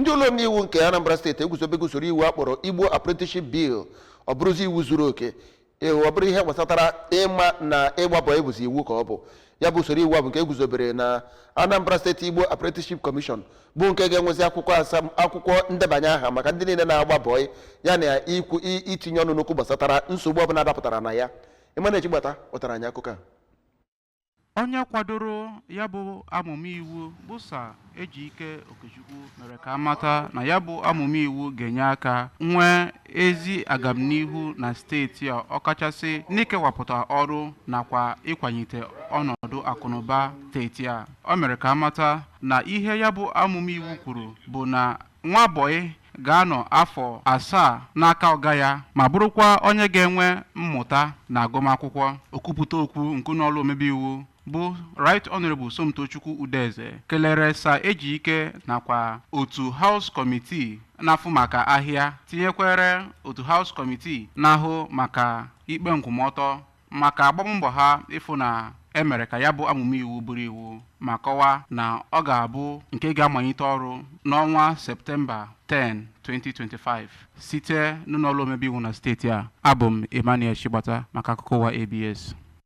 ndị ụlọ omeiwu nke Anambra steeti eguzobego usoro iwu akpọrọ Igbo Apprenticeship Bill ọ bụrụzi iwu zuru oke ọ bụrụ ihe gbasatara ịma na ịgbabọ ebuzi iwu ka ọ bụ ya bụ usoro iwu bụ nke eguzobere na Anambra State Igbo Apprenticeship Commission bụ nke ga-enwezi akwụkwọ ndebanye aha maka ndị niile na-agba bọị ya na itinye ọnụ n'okwu gbasatara nsogbu ọbụla dapụtara na ya ịma na-eji kpọtara anyị akụkọ a. Onye kwadoro ya bụ amụma iwu bụ Sir Ejike Okechukwu mere ka amata na ya bụ amụma iwu ga-enye aka nwee ezi agamnihu na steeti a ọkachasị n'ikewapụta ọrụ nakwa ịkwanyite ọnọdụ akụnụba steeti a. O mere ka amata na ihe ya bụ amụma iwu kwuru bụ na nwa bọyị ga-anọ afọ 7 n'aka ọga ya ma bụrụkwa onye ga-enwe mmụta na agụmakwụkwọ. Okwupụta okwu nke n'ọrụ omebe iwu bụ Right Honorable Somtochukwu Udeze kelere Sir Ejike nakwa otu House Committee na-afụ maka ahịa tinyekwere otu House Committee na-ahụ maka ikpe nkwụmọtọ maka agbammbọ ha ịfụ na emere ka ya bụ amụma iwu bụrụ iwu ma kọwaa na ọ ga-abụ nke ga-amalite ọrụ n'ọnwa Septemba 10, 2025 site n'ụlọ omebe iwu na steeti a. Abụ m Emmanuel Chigbata maka akụkọ ụwa ABS.